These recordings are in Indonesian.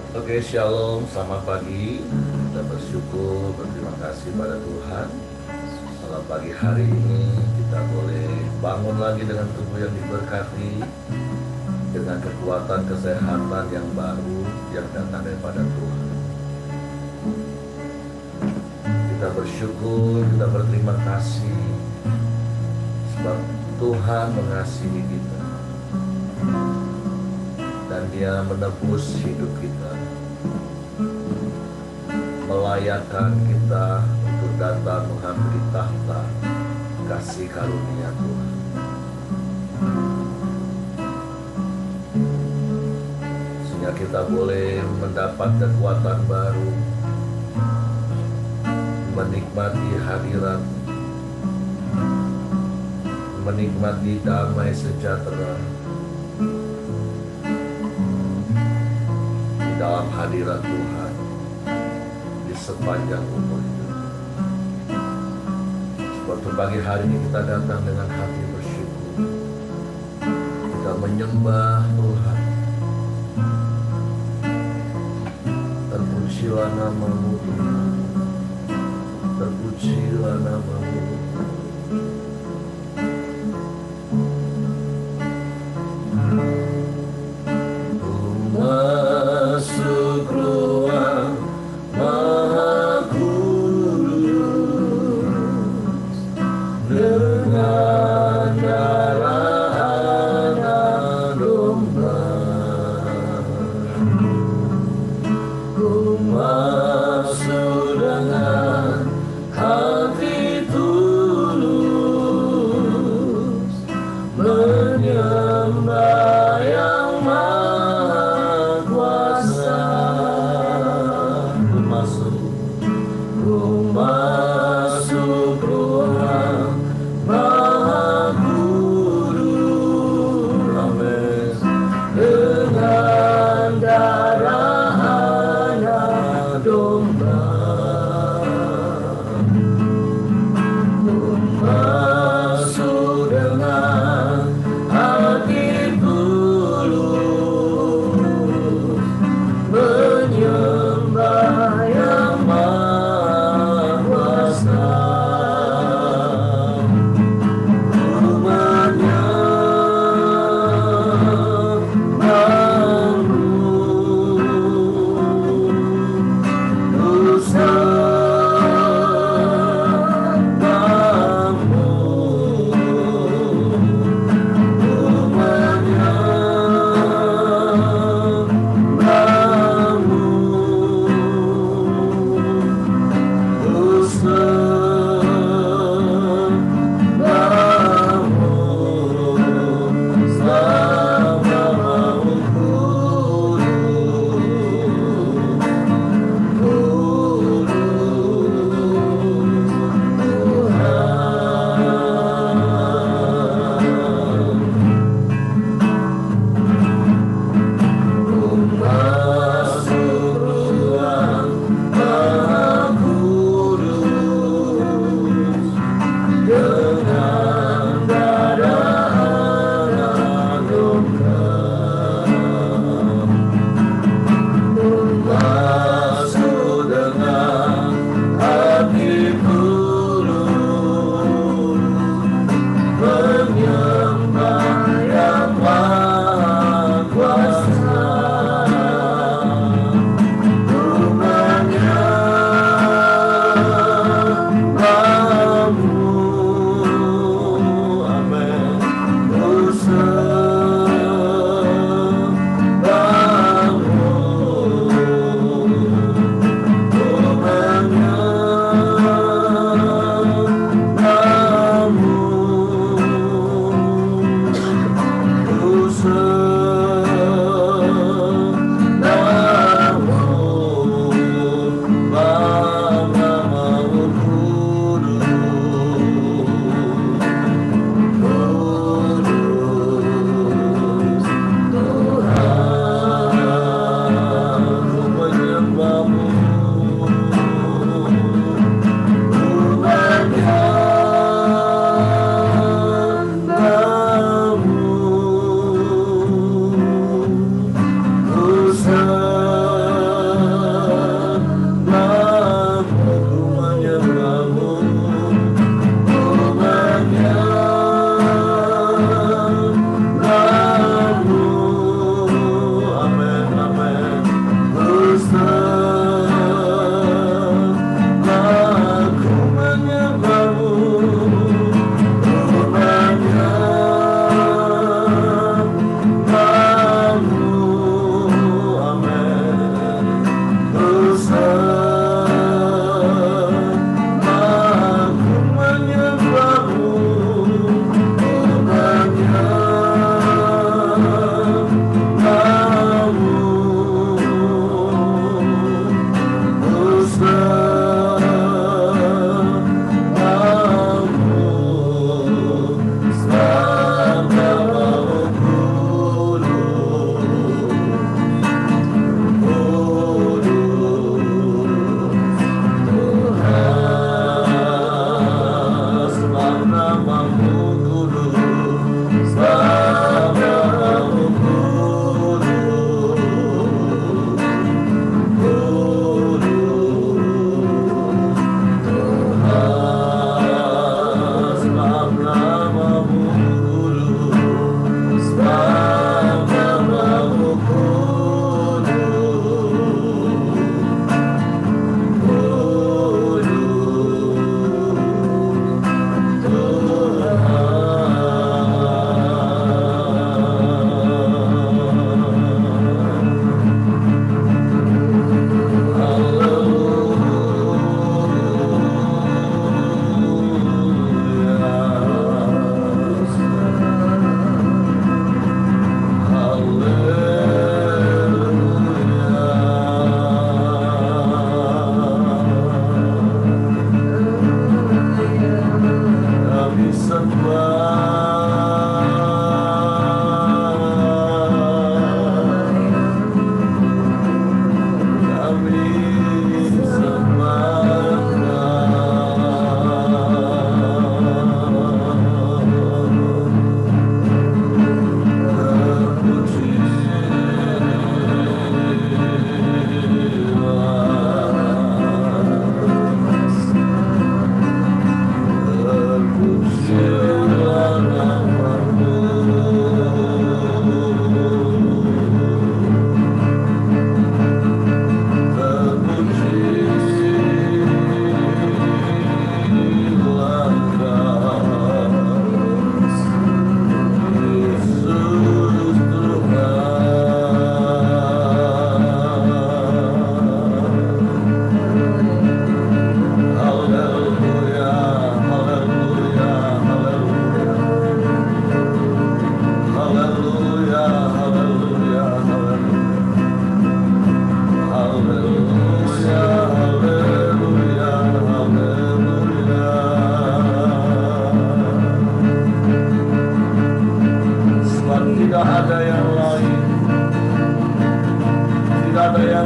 Oke, shalom, selamat pagi. Kita bersyukur, berterima kasih pada Tuhan. Malam pagi hari ini kita boleh bangun lagi dengan tubuh yang diberkati, dengan kekuatan kesehatan yang baru yang datang daripada Tuhan. Kita bersyukur, kita berterima kasih sebab Tuhan mengasihi kita dan Dia menebus hidup kita, melayakkan kita untuk datang menghampiri tahta kasih karunia Tuhan. Sehingga kita boleh mendapat kekuatan baru, menikmati hadirat, menikmati damai sejahtera di dalam hadirat Tuhan di sepanjang umur hidup. Waktu pagi hari ini kita datang dengan hati bersyukur. Kita menyembah Tuhan. Terpujilah nama-Mu Tuhan. Terpujilah nama-Mu. Masuk ruang Maha Kudus dengan darah anak domba. Ku masuk dengan hati tulus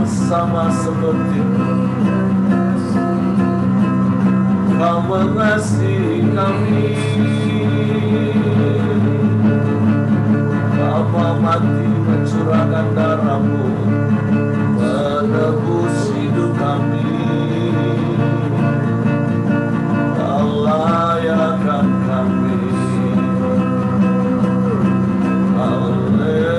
yang sama seperti-Mu. Kau mengasihi kami, Kau mau mati mencurahkan darah-Mu, menebus hidup kami. Kau layakkan kami. Haleluya.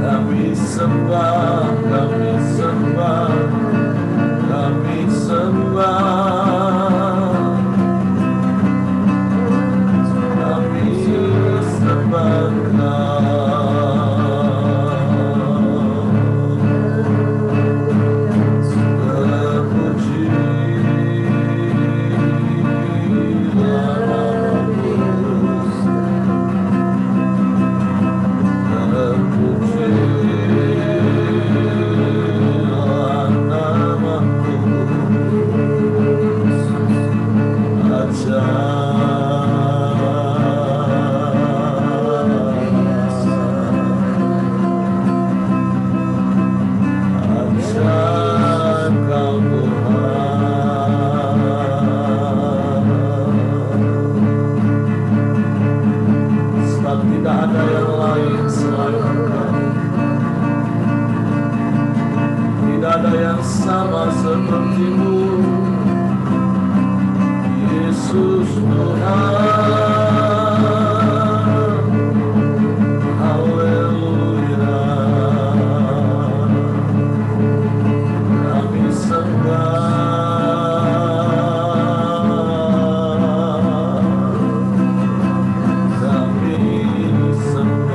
Kami sembah, kami sembah, kami sembah, kami sembah sama seperti-Mu, Yesus Tuhan. Haleluya. Kami sembah, kami sembah.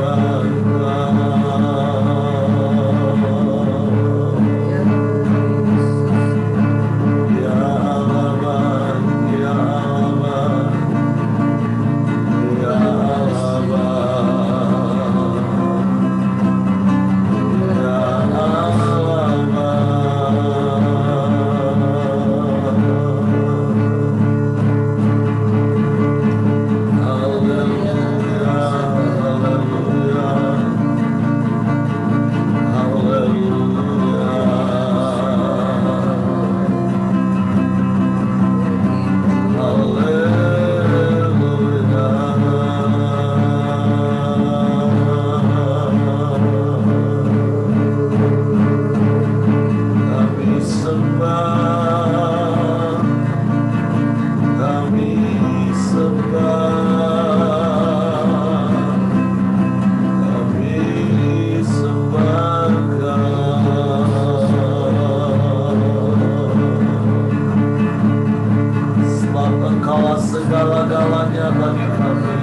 Segala-galanya bagi kami.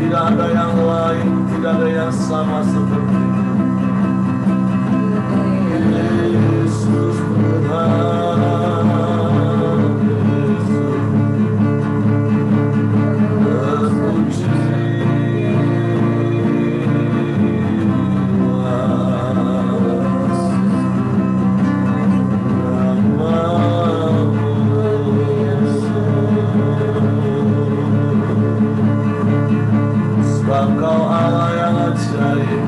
Tidak ada yang lain, tidak ada yang sama seperti Yesus Tuhan. Yesus terpuji. Engkau Allah yang ajaib,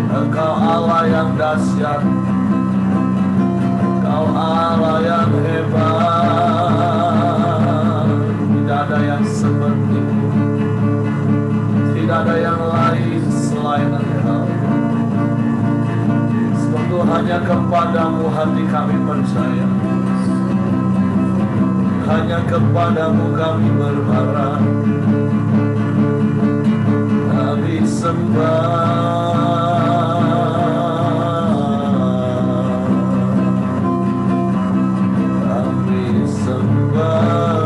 Engkau Allah yang dahsyat, Engkau Allah yang hebat. Tidak ada yang seperti-Mu, tidak ada yang lain selain Engkau. Sebab itu hanya kepadamu hati kami percaya, hanya kepadamu kami berharap. Kami sembah, kami sembah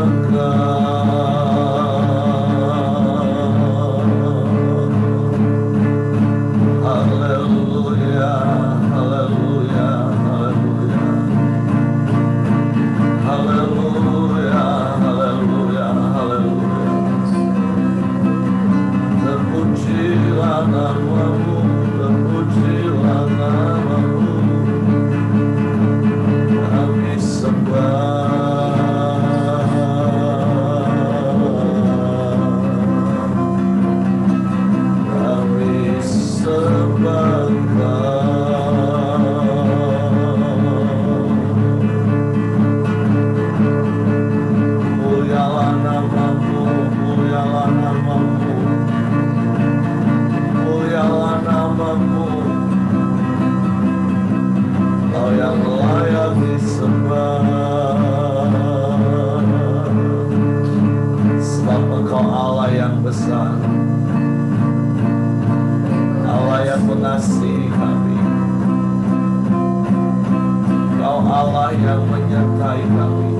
Engkau. Haleluya, haleluya, haleluya. Haleluya, haleluya, haleluya. Terpujilah namamu, terpujilah namamu. Kami sembah, kami sembah Engkau. Mulialah namamu, mulialah namamu, mulialah namamu. Kau yang layak disembah, sebab Engkau Allah yang besar, Allah yang mengasihi kami. Engkau Allah yang menyertai kami,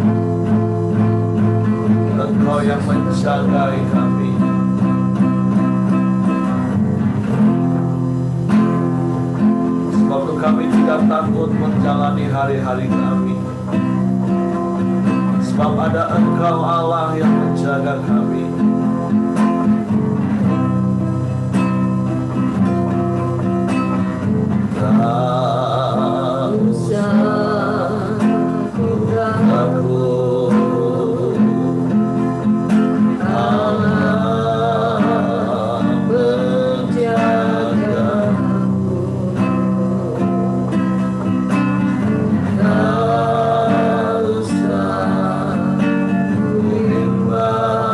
Engkau yang menjagai kami. Sebab itu kami tidak takut menjalani hari-hari kami, sebab ada Engkau Allah yang menjaga kami. Tak usah takut, Allah menjagamu. Tak usah bimbang,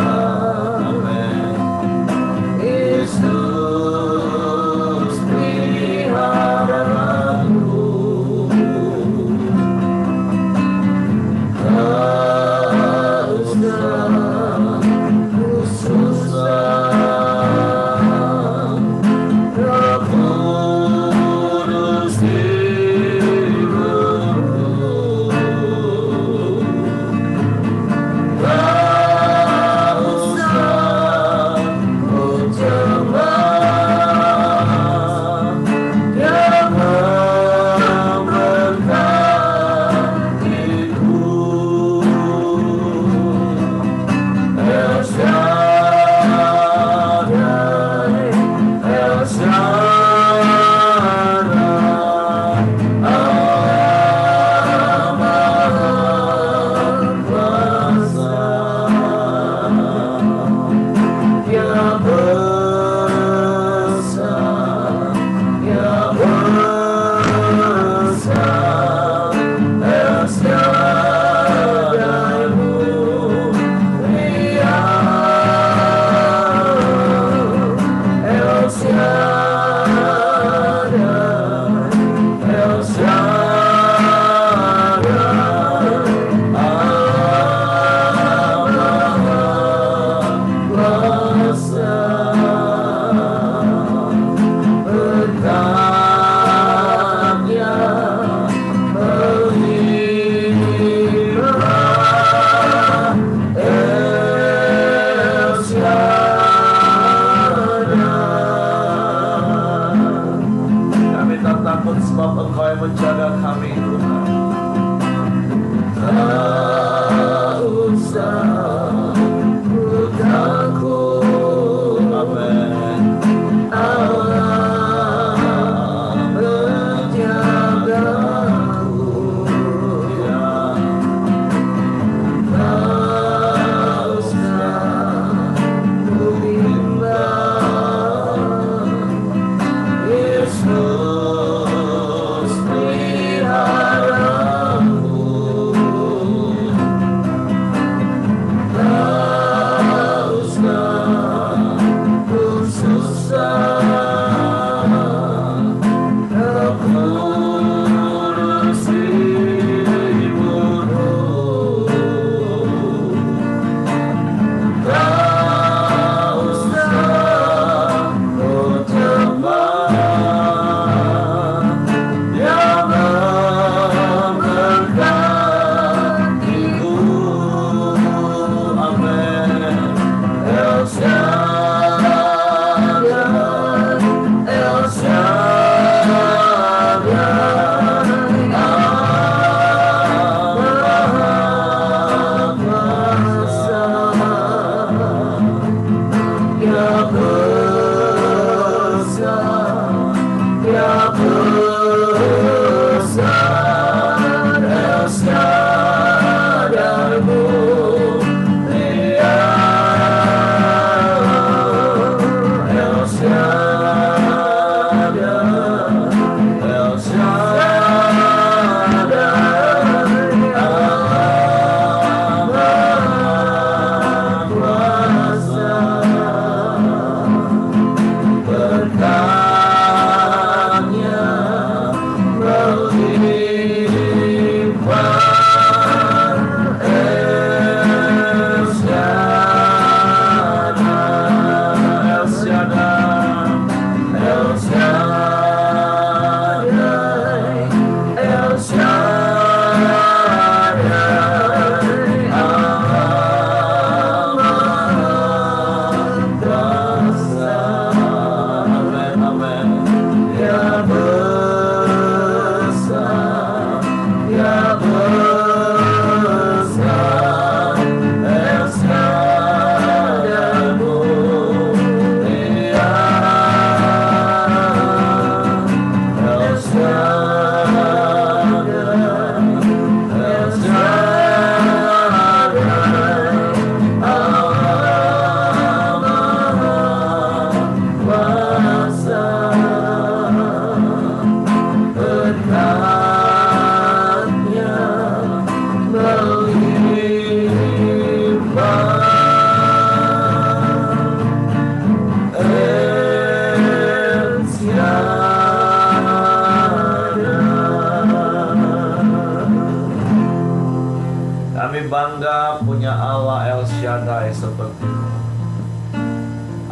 seperti-Mu.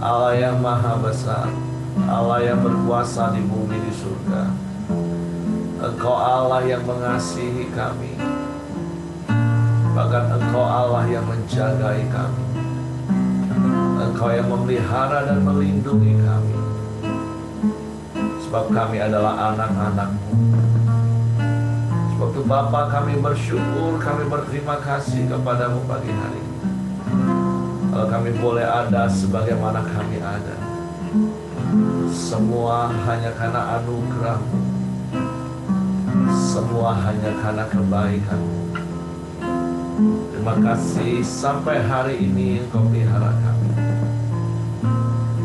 Allah yang maha besar, Allah yang berkuasa di bumi di surga. Engkau Allah yang mengasihi kami, bahkan Engkau Allah yang menjagai kami. Engkau yang memelihara dan melindungi kami, sebab kami adalah anak-anak-Mu. Sebab itu Bapa, kami bersyukur, kami berterima kasih kepadamu pagi hari ini. Kalau kami boleh ada sebagaimana kami ada, semua hanya karena anugerah-Mu, semua hanya karena kebaikan-Mu. Terima kasih sampai hari ini Engkau pelihara kami,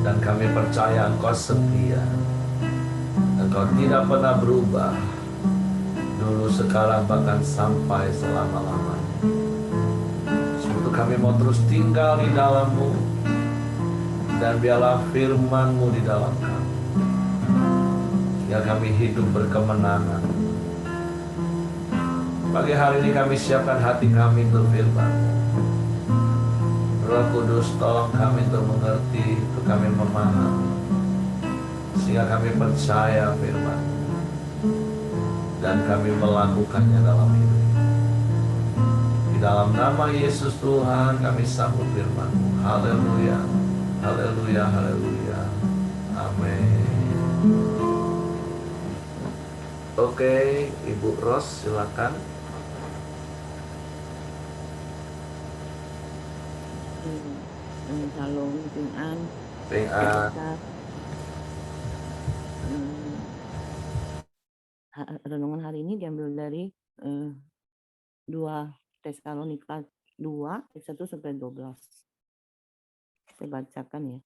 dan kami percaya Engkau setia. Engkau tidak pernah berubah, dulu, sekarang, bahkan sampai selama-lamanya. Sebab itu kami mau terus tinggal di dalam-Mu, dan biarlah firman-Mu di dalam kami, sehingga kami hidup berkemenangan. Pagi hari ini kami siapkan hati kami untuk firman-Mu. Roh Kudus, tolong kami untuk mengerti, untuk kami memahami, sehingga kami percaya firman-Mu dan kami melakukannya dalam hidup. Di dalam nama Yesus Tuhan kami sambut firman-Mu. Haleluya, haleluya, haleluya. Amin. Oke, Ibu Ros, silakan. Shalom, Ping-an. Renungan hari ini diambil dari 2 Tesalonika 2 ayat 1 sampai 12. Saya bacakan ya.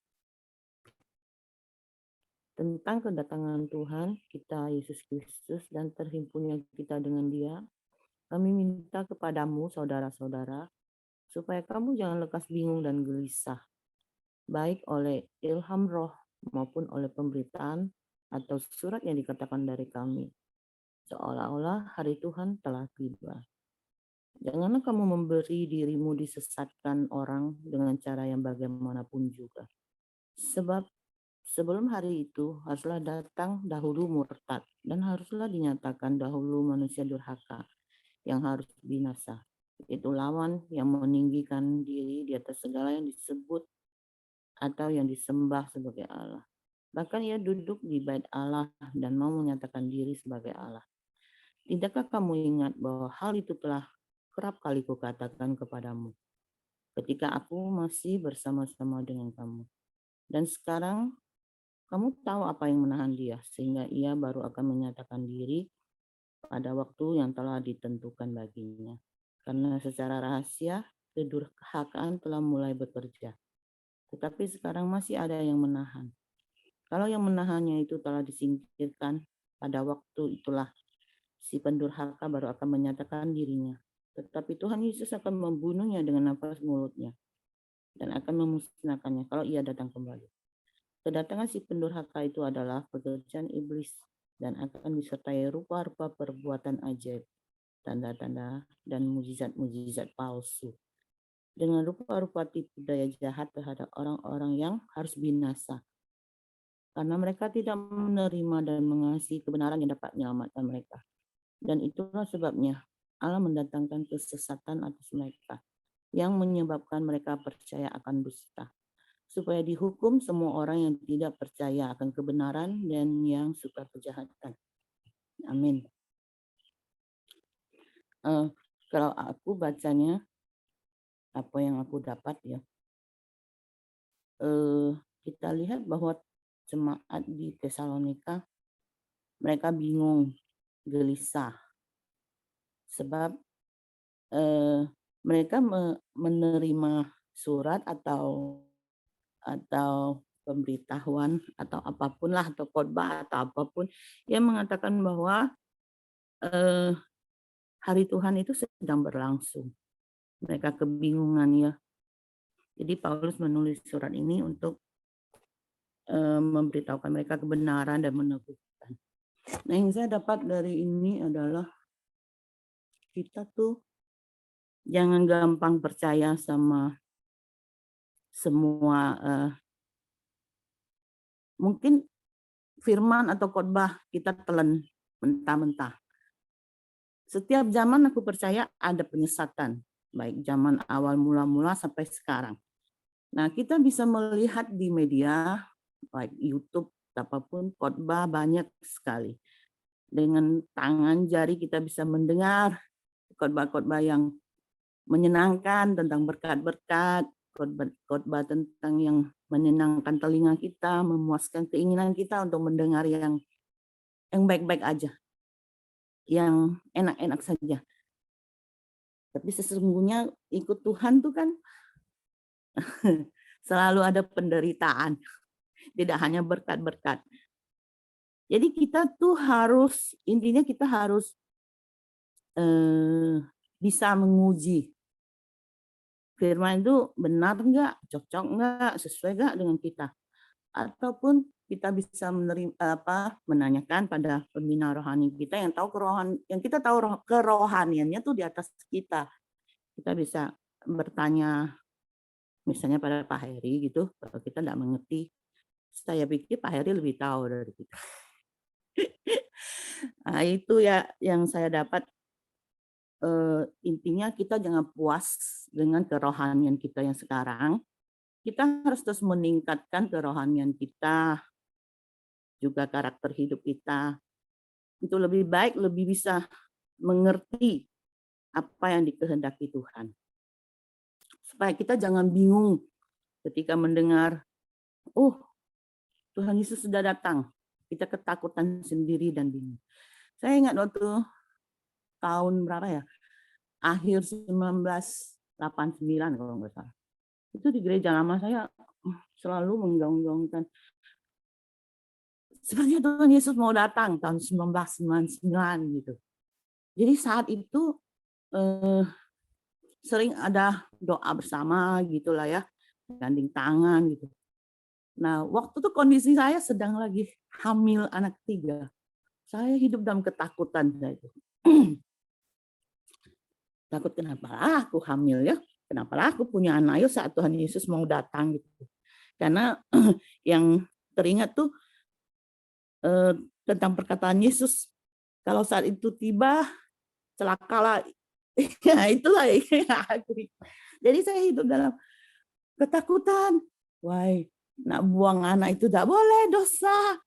Tentang kedatangan Tuhan kita Yesus Kristus dan terhimpunnya kita dengan Dia, kami minta kepadamu saudara-saudara, supaya kamu jangan lekas bingung dan gelisah, baik oleh ilham roh maupun oleh pemberitaan atau surat yang dikatakan dari kami, seolah-olah hari Tuhan telah tiba. Janganlah kamu memberi dirimu disesatkan orang dengan cara yang bagaimanapun juga. Sebab sebelum hari itu haruslah datang dahulu murtad, dan haruslah dinyatakan dahulu manusia durhaka yang harus binasa. Itu lawan yang meninggikan diri di atas segala yang disebut atau yang disembah sebagai Allah. Bahkan ia duduk di bait Allah dan mau menyatakan diri sebagai Allah. Tidakkah kamu ingat bahwa hal itu telah kerap kali kukatakan kepadamu ketika aku masih bersama-sama dengan kamu? Dan sekarang kamu tahu apa yang menahan dia, sehingga ia baru akan menyatakan diri pada waktu yang telah ditentukan baginya. Karena secara rahasia kedurhakaan telah mulai bekerja, tetapi sekarang masih ada yang menahan. Kalau yang menahannya itu telah disingkirkan, pada waktu itulah si pendurhaka baru akan menyatakan dirinya. Tetapi Tuhan Yesus akan membunuhnya dengan nafas mulutnya dan akan memusnahkannya kalau ia datang kembali. Kedatangan si pendurhaka itu adalah pekerjaan iblis dan akan disertai rupa-rupa perbuatan ajaib, tanda-tanda, dan mujizat-mujizat palsu, dengan rupa-rupa tipu daya jahat terhadap orang-orang yang harus binasa, karena mereka tidak menerima dan mengasihi kebenaran yang dapat menyelamatkan mereka. Dan itulah sebabnya Allah mendatangkan kesesatan atas mereka, yang menyebabkan mereka percaya akan dusta, supaya dihukum semua orang yang tidak percaya akan kebenaran dan yang suka kejahatan. Amin. Kalau aku bacanya, apa yang aku dapat ya, kita lihat bahwa jemaat di Tesalonika mereka bingung, gelisah, sebab mereka menerima surat atau pemberitahuan atau apapun lah, atau khotbah atau apapun yang mengatakan bahwa hari Tuhan itu sedang berlangsung. Mereka kebingungan ya. Jadi Paulus menulis surat ini untuk memberitahukan mereka kebenaran dan meneguhkan. Nah, yang saya dapat dari ini adalah kita tuh jangan gampang percaya sama semua mungkin firman atau khotbah kita telan mentah-mentah. Setiap zaman aku percaya ada penyesatan, baik zaman awal mula-mula sampai sekarang. Nah, kita bisa melihat di media, baik YouTube, apapun, khotbah banyak sekali. Dengan tangan jari kita bisa mendengar khotbah-khotbah yang menyenangkan tentang berkat-berkat, khotbah tentang yang menyenangkan telinga kita, memuaskan keinginan kita untuk mendengar yang baik-baik aja, yang enak-enak saja. Tapi sesungguhnya ikut Tuhan tuh kan selalu ada penderitaan, tidak hanya berkat-berkat. Jadi kita tuh harus, intinya kita harus bisa menguji firman itu benar enggak, cocok enggak, sesuai enggak dengan kita. Ataupun kita bisa menanyakan pada pembina rohani kita yang tahu yang kita tahu kerohaniannya tuh di atas kita. Kita bisa bertanya misalnya pada Pak Heri gitu, kalau kita enggak mengerti. Saya pikir Pak Heri lebih tahu dari kita. Nah, itu ya yang saya dapat. Intinya kita jangan puas dengan kerohanian kita yang sekarang. Kita harus terus meningkatkan kerohanian kita, juga karakter hidup kita. Itu lebih baik, lebih bisa mengerti apa yang dikehendaki Tuhan. Supaya kita jangan bingung ketika mendengar, oh Tuhan Yesus sudah datang. Kita ketakutan sendiri dan bingung. Saya ingat waktu tahun berapa ya? Akhir 1989 kalau nggak salah. Itu di gereja lama saya selalu menggaung-gaungkan sepertinya Tuhan Yesus mau datang tahun 1999 gitu. Jadi saat itu sering ada doa bersama gitulah ya, gandeng tangan gitu. Nah, waktu itu kondisi saya sedang lagi hamil anak 3. Saya hidup dalam ketakutan itu. Takut kenapa aku hamil ya? Kenapa aku punya anak saat Tuhan Yesus mau datang gitu. Karena yang teringat tuh tentang perkataan Yesus, kalau saat itu tiba celakalah. Ya itulah. Jadi saya hidup dalam ketakutan. Wah, nak buang anak itu tidak boleh, dosa.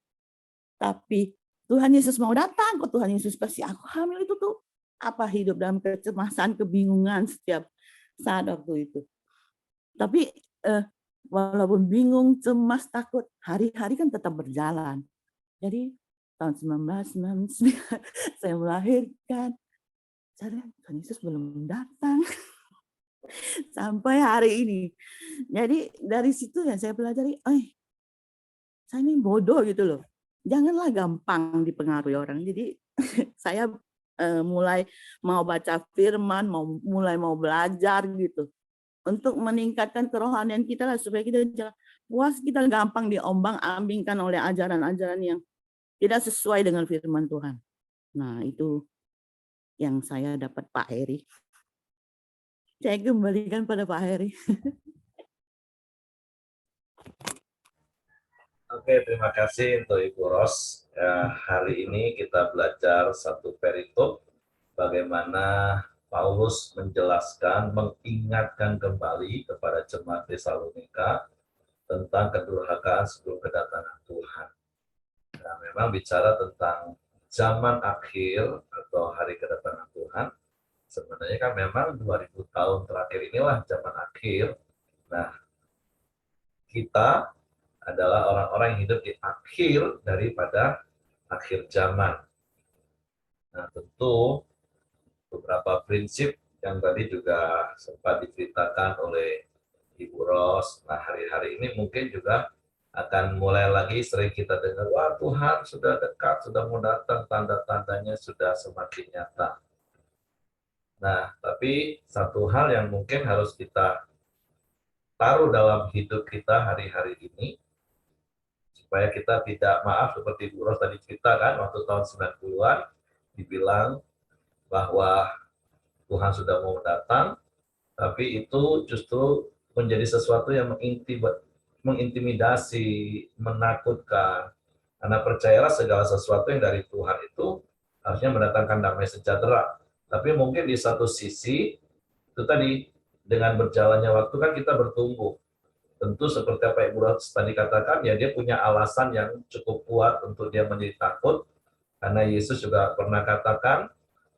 Tapi Tuhan Yesus mau datang, kok Tuhan Yesus kasih aku hamil itu tuh apa, hidup dalam kecemasan, kebingungan setiap saat waktu itu. Tapi walaupun bingung, cemas, takut, hari-hari kan tetap berjalan. Jadi tahun 1999 saya melahirkan. Tuhan Yesus belum datang sampai hari ini. Jadi dari situ ya saya pelajari, saya ini bodoh gitu loh. Janganlah gampang dipengaruhi orang. Jadi saya mulai mau baca firman, mulai mau belajar gitu. Untuk meningkatkan kerohanian kita lah, supaya kita jangan puas kita gampang diombang-ambingkan oleh ajaran-ajaran yang tidak sesuai dengan firman Tuhan. Nah, itu yang saya dapat Pak Heri. Saya kembalikan pada Pak Heri. Oke, terima kasih untuk Ibu Ros. Hari ini kita belajar satu perikop bagaimana Paulus menjelaskan, mengingatkan kembali kepada jemaat Tesalonika tentang kedurhakaan sebelum kedatangan Tuhan. Nah, memang bicara tentang zaman akhir atau hari kedatangan Tuhan, sebenarnya kan memang 2000 tahun terakhir inilah zaman akhir. Nah, kita adalah orang-orang yang hidup di akhir daripada akhir zaman. Nah, tentu beberapa prinsip yang tadi juga sempat diceritakan oleh Ibu Ros. Nah, hari-hari ini mungkin juga akan mulai lagi sering kita dengar, wah Tuhan sudah dekat, sudah mau datang, tanda-tandanya sudah semakin nyata. Nah, tapi satu hal yang mungkin harus kita taruh dalam hidup kita hari-hari ini, supaya kita tidak, maaf seperti Bu Ros tadi ceritakan, waktu tahun 90-an, dibilang bahwa Tuhan sudah mau datang, tapi itu justru menjadi sesuatu yang mengintimidasi, menakutkan. Karena percayalah segala sesuatu yang dari Tuhan itu harusnya mendatangkan damai sejahtera. Tapi mungkin di satu sisi, itu tadi, dengan berjalannya waktu kan kita bertumbuh. Tentu seperti apa Ibu Ros tadi katakan, ya dia punya alasan yang cukup kuat untuk dia menjadi takut. Karena Yesus juga pernah katakan,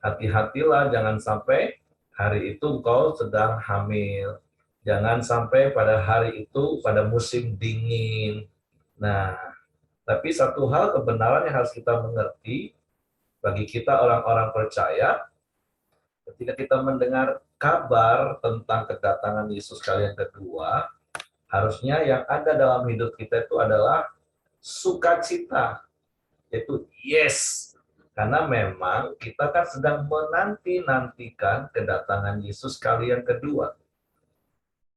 hati-hatilah jangan sampai hari itu engkau sedang hamil. Jangan sampai pada hari itu, pada musim dingin. Nah, tapi satu hal kebenaran yang harus kita mengerti, bagi kita orang-orang percaya, ketika kita mendengar kabar tentang kedatangan Yesus kali yang kedua, harusnya yang ada dalam hidup kita itu adalah sukacita, yaitu yes. Karena memang kita kan sedang menanti-nantikan kedatangan Yesus kali yang kedua.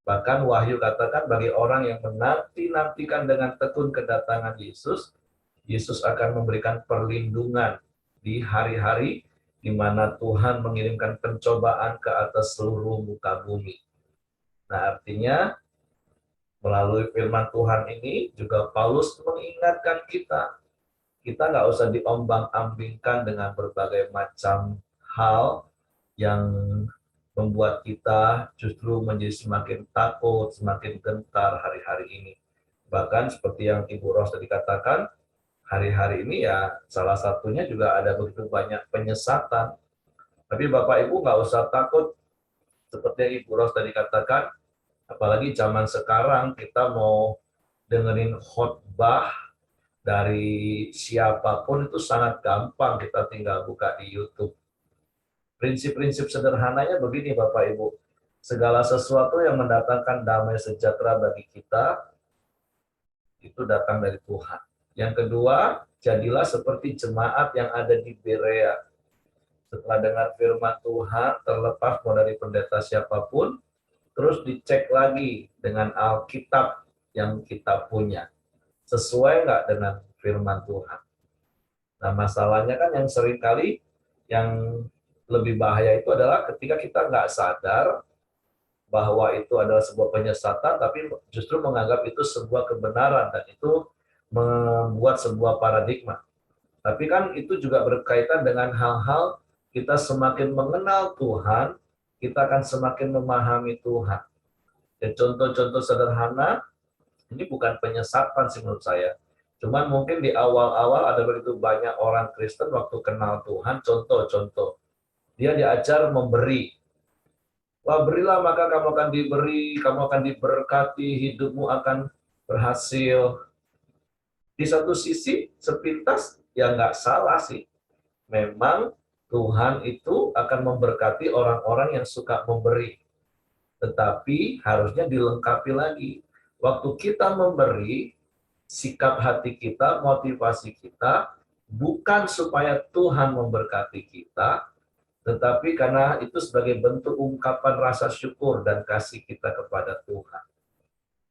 Bahkan Wahyu katakan bagi orang yang menanti-nantikan dengan tekun kedatangan Yesus, Yesus akan memberikan perlindungan di hari-hari di mana Tuhan mengirimkan pencobaan ke atas seluruh muka bumi. Nah, artinya melalui firman Tuhan ini juga Paulus mengingatkan kita nggak usah diombang-ambingkan dengan berbagai macam hal yang membuat kita justru menjadi semakin takut, semakin gentar hari-hari ini. Bahkan seperti yang Ibu Ros tadi katakan, hari-hari ini ya salah satunya juga ada begitu banyak penyesatan. Tapi Bapak Ibu nggak usah takut, seperti yang Ibu Ros tadi katakan, apalagi zaman sekarang kita mau dengerin khotbah dari siapapun itu sangat gampang, kita tinggal buka di YouTube. Prinsip-prinsip sederhananya begini Bapak Ibu, segala sesuatu yang mendatangkan damai sejahtera bagi kita, itu datang dari Tuhan. Yang kedua, jadilah seperti jemaat yang ada di Berea. Setelah dengar firman Tuhan, terlepas mau dari pendeta siapapun, terus dicek lagi dengan Alkitab yang kita punya. Sesuai nggak dengan firman Tuhan? Nah, masalahnya kan yang sering kali yang lebih bahaya itu adalah ketika kita nggak sadar bahwa itu adalah sebuah penyesatan, tapi justru menganggap itu sebuah kebenaran, dan itu membuat sebuah paradigma. Tapi kan itu juga berkaitan dengan hal-hal kita semakin mengenal Tuhan, kita akan semakin memahami Tuhan. Dan contoh-contoh sederhana, ini bukan penyesatan sih menurut saya. Cuman mungkin di awal-awal ada begitu banyak orang Kristen waktu kenal Tuhan, contoh-contoh. Dia diajar memberi. Wah, berilah maka kamu akan diberi, kamu akan diberkati, hidupmu akan berhasil. Di satu sisi, sepintas, ya nggak salah sih. Memang Tuhan itu akan memberkati orang-orang yang suka memberi. Tetapi harusnya dilengkapi lagi. Waktu kita memberi, sikap hati kita, motivasi kita, bukan supaya Tuhan memberkati kita, tetapi karena itu sebagai bentuk ungkapan rasa syukur dan kasih kita kepada Tuhan.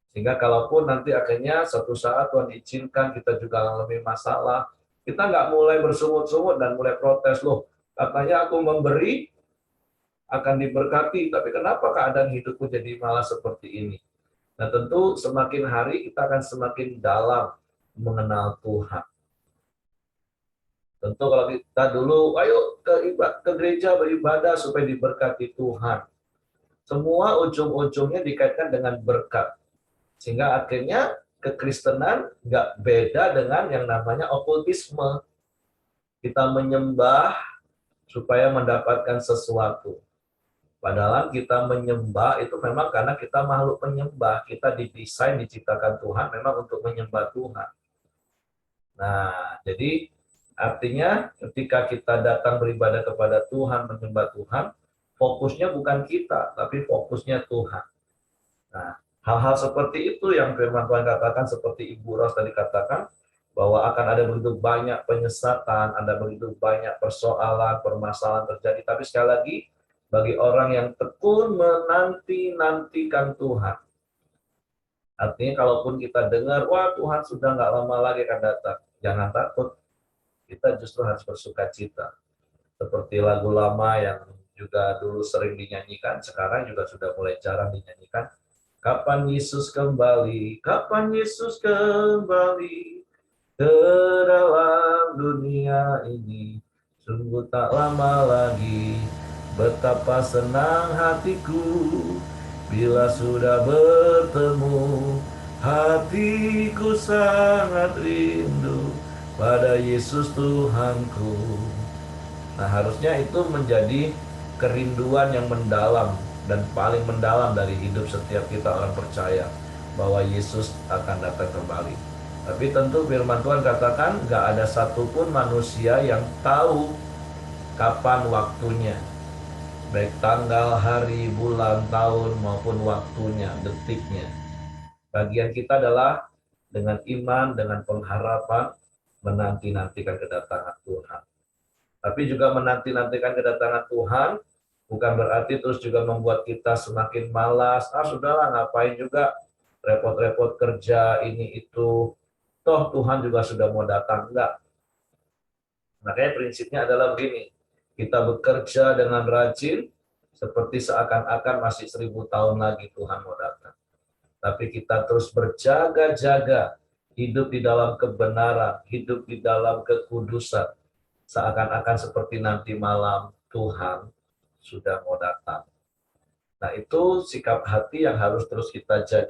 Sehingga kalaupun nanti akhirnya suatu saat Tuhan izinkan kita juga mengalami masalah, kita nggak mulai bersungut-sungut dan mulai protes, loh, katanya aku memberi akan diberkati, tapi kenapa keadaan hidupku jadi malah seperti ini? Nah, tentu semakin hari kita akan semakin dalam mengenal Tuhan. Tentu kalau kita dulu, ayo ke gereja beribadah supaya diberkati Tuhan. Semua ujung-ujungnya dikaitkan dengan berkat. Sehingga akhirnya kekristenan nggak beda dengan yang namanya okultisme. Kita menyembah supaya mendapatkan sesuatu. Padahal kita menyembah itu memang karena kita makhluk penyembah. Kita didesain, diciptakan Tuhan memang untuk menyembah Tuhan. Nah, jadi artinya ketika kita datang beribadah kepada Tuhan, menyembah Tuhan, fokusnya bukan kita, tapi fokusnya Tuhan. Nah, hal-hal seperti itu yang firman Tuhan katakan, seperti Ibu Ros tadi katakan, bahwa akan ada begitu banyak penyesatan, ada begitu banyak persoalan, permasalahan terjadi. Tapi sekali lagi, bagi orang yang tekun menanti-nantikan Tuhan. Artinya kalaupun kita dengar, wah Tuhan sudah nggak lama lagi akan datang. Jangan takut, kita justru harus bersuka cita. Seperti lagu lama yang juga dulu sering dinyanyikan, sekarang juga sudah mulai jarang dinyanyikan. Kapan Yesus kembali? Kapan Yesus kembali ke dalam dunia ini? Sungguh tak lama lagi. Betapa senang hatiku bila sudah bertemu. Hatiku sangat rindu pada Yesus Tuhanku. Nah, harusnya itu menjadi kerinduan yang mendalam dan paling mendalam dari hidup setiap kita orang percaya, bahwa Yesus akan datang kembali. Tapi tentu firman Tuhan katakan gak ada satupun manusia yang tahu kapan waktunya, baik tanggal, hari, bulan, tahun maupun waktunya, detiknya. Bagian kita adalah dengan iman, dengan pengharapan menanti-nantikan kedatangan Tuhan. Tapi juga menanti-nantikan kedatangan Tuhan bukan berarti terus juga membuat kita semakin malas. Sudahlah, ngapain juga repot-repot kerja ini itu. Toh Tuhan juga sudah mau datang. Enggak. Makanya prinsipnya adalah begini. Kita bekerja dengan rajin seperti seakan-akan masih 1000 tahun lagi Tuhan mau datang. Tapi kita terus berjaga-jaga, hidup di dalam kebenaran, hidup di dalam kekudusan, seakan-akan seperti nanti malam Tuhan sudah mau datang. Nah, itu sikap hati yang harus terus kita jaga.